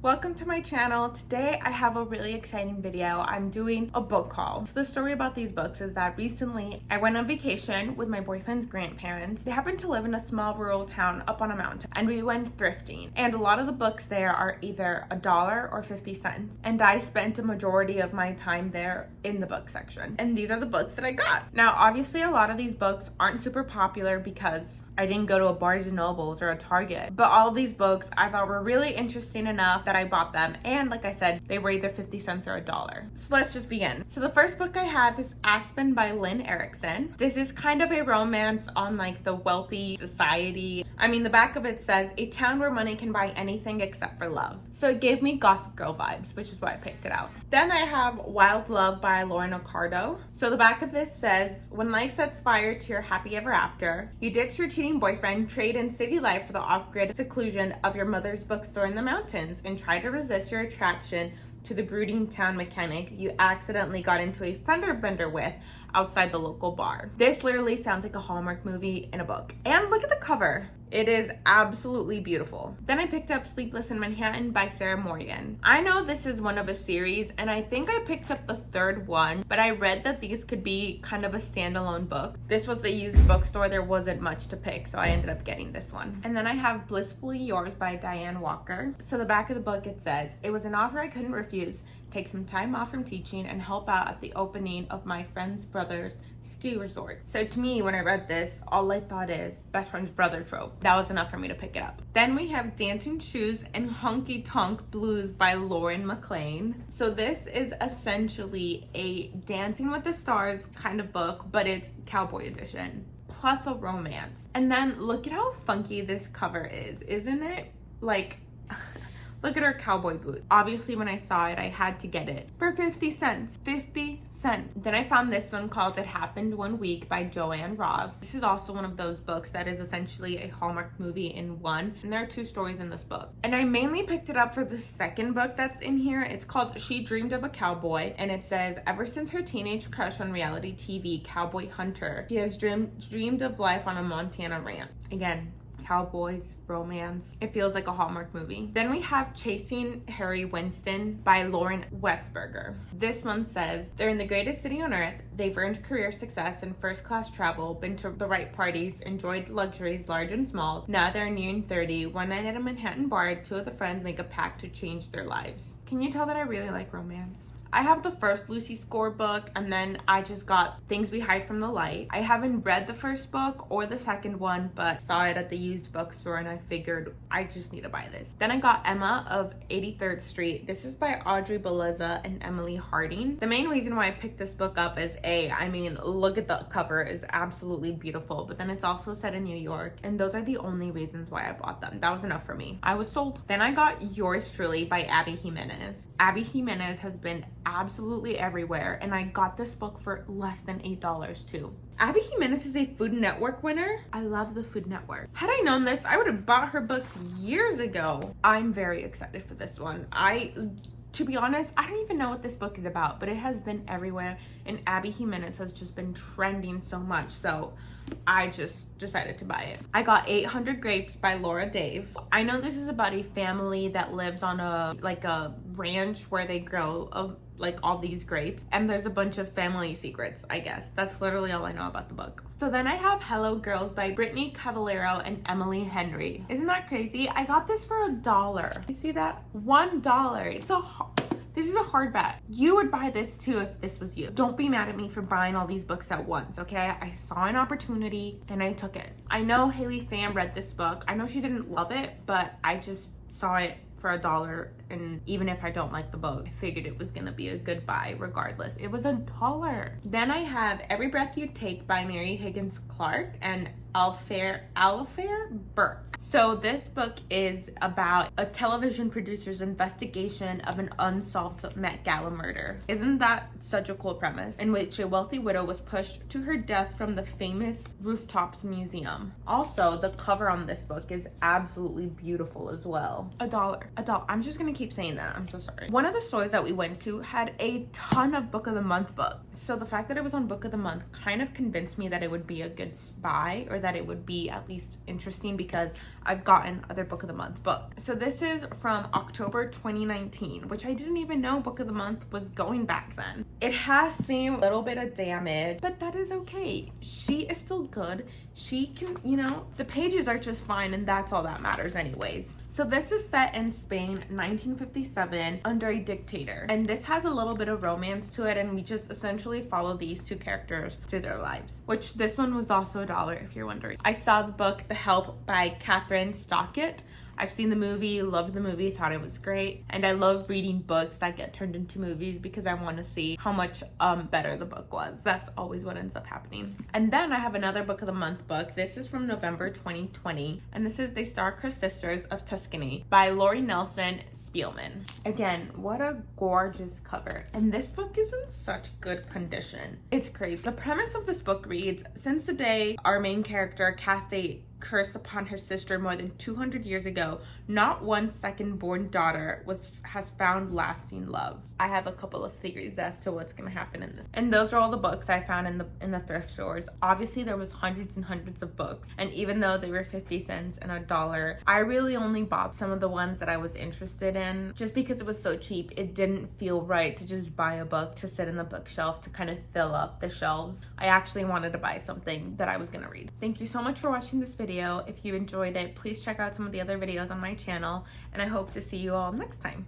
Welcome to my channel. Today I have a really exciting video. I'm doing a book haul. So the story about these books is that recently I went on vacation with my boyfriend's grandparents. They happen to live in a small rural town up on a mountain, and we went thrifting. And a lot of the books there are either $1 or 50 cents. And I spent a majority of my time there in the book section. And these are the books that I got. Now, obviously a lot of these books aren't super popular because I didn't go to a Barnes and Nobles or a Target. But all of these books I thought were really interesting enough that I bought them, and like I said, they were either 50 cents or $1. So let's just begin. So the first book I have is Aspen by Lynn Erickson. This is kind of a romance on like the wealthy society. I mean, the back of it says, a town where money can buy anything except for love. So it gave me Gossip Girl vibes, which is why I picked it out. Then I have Wild Love by Lauren Accardo. So the back of this says, when life sets fire to your happy ever after, you ditch your cheating boyfriend, trade in city life for the off-grid seclusion of your mother's bookstore in the mountains, and try to resist your attraction to the brooding town mechanic you accidentally got into a fender bender with outside the local bar. This literally sounds like a Hallmark movie in a book. And look at the cover. It is absolutely beautiful. Then I picked up Sleepless in Manhattan by Sarah Morgan. I know this is one of a series, and I think I picked up the third one, but I read that these could be kind of a standalone book. This was a used bookstore. There wasn't much to pick, so I ended up getting this one. And then I have Blissfully Yours by Diane Walker. So the back of the book, it says, it was an offer I couldn't refuse. Take some time off from teaching and help out at the opening of my friend's brother's ski resort. So to me, when I read this, all I thought is best friend's brother trope. That was enough for me to pick it up. Then we have Dancing Shoes and Honky Tonk Blues by Lauren McLean. So this is essentially a Dancing with the Stars kind of book, but it's cowboy edition, plus a romance. And then look at how funky this cover is, isn't it? Like, look at her cowboy boots. Obviously, when I saw it, I had to get it for 50 cents. 50 cents. Then I found this one called It Happened One Week by Joanne Ross. This is also one of those books that is essentially a Hallmark movie in one. And there are 2 stories in this book. And I mainly picked it up for the second book that's in here. It's called She Dreamed of a Cowboy. And it says, ever since her teenage crush on reality TV, Cowboy Hunter, she has dreamed of life on a Montana ranch. Again, cowboys, romance. It feels like a Hallmark movie. Then we have Chasing Harry Winston by Lauren Westberger. This one says, they're in the greatest city on earth. They've earned career success and first-class travel, been to the right parties, enjoyed luxuries large and small. Now they're nearing 30. One night at a Manhattan bar, 2 of the friends make a pact to change their lives. Can you tell that I really like romance? I have the first Lucy Score book, and then I just got Things We Hide from the Light. I haven't read the first book or the second one, but saw it at the used bookstore and I figured I just need to buy this. Then I got Emma of 83rd Street. This is by Audrey Beleza and Emily Harding. The main reason why I picked this book up is I mean, look at the cover, is absolutely beautiful, but then it's also set in New York, and those are the only reasons why I bought them. That was enough for me. I was sold. Then I got Yours Truly by Abby Jimenez. Abby Jimenez has been absolutely everywhere, and I got this book for less than $8 too. Abby Jimenez is a Food Network winner. I love the Food Network. Had I known this, I would have bought her books years ago. I'm very excited for this one. To be honest, I don't even know what this book is about, but it has been everywhere, and Abby Jimenez has just been trending so much, so I just decided to buy it. I got 800 Grapes by Laura Dave. I know this is about a family that lives on a ranch where they grow all these grapes, and there's a bunch of family secrets, I guess. That's literally all I know about the book. So then I have Hello Girls by Brittany Cavallero and Emily Henry. Isn't that crazy? I got this for $1. You see that? $1. This is a hardback. You would buy this too if this was you. Don't be mad at me for buying all these books at once, okay? I saw an opportunity and I took it. I know Haley Pham read this book. I know she didn't love it, but I just saw it for $1, and even if I don't like the book, I figured it was gonna be a good buy regardless. It was $1. Then I have Every Breath You Take by Mary Higgins Clark and Alfair Burke. So this book is about a television producer's investigation of an unsolved Met Gala murder. Isn't that such a cool premise? In which a wealthy widow was pushed to her death from the famous Rooftops Museum. Also, the cover on this book is absolutely beautiful as well. $1. adult. I'm just gonna keep saying that. I'm so sorry. One of the stores that we went to had a ton of book of the month books. So the fact that it was on book of the month kind of convinced me that it would be a good buy, or that it would be at least interesting, because I've gotten other book of the month books. So this is from October 2019, which I didn't even know book of the month was going back then. It has seen a little bit of damage, but that is okay. She is still good. She can, you know, the pages are just fine, and that's all that matters anyways. So this is set in Spain, 1957, under a dictator. And this has a little bit of romance to it, and we just essentially follow these two characters through their lives, which this one was also $1 if you're wondering. I saw the book The Help by Catherine Stockett. I've seen the movie, loved the movie, thought it was great. And I love reading books that get turned into movies because I want to see how much better the book was. That's always what ends up happening. And then I have another book of the month book. This is from November 2020. And this is They Starker Sisters of Tuscany by Lori Nelson Spielman. Again, what a gorgeous cover. And this book is in such good condition. It's crazy. The premise of this book reads, since the day our main character cast a curse upon her sister more than 200 years ago, not one second-born daughter has found lasting love. I have a couple of theories as to what's going to happen in this. And those are all the books I found in the thrift stores. Obviously, there was hundreds and hundreds of books, and even though they were 50 cents and $1, I really only bought some of the ones that I was interested in. Just because it was so cheap, it didn't feel right to just buy a book to sit in the bookshelf to kind of fill up the shelves. I actually wanted to buy something that I was going to read. Thank you so much for watching this video. If you enjoyed it, please check out some of the other videos on my channel, and I hope to see you all next time.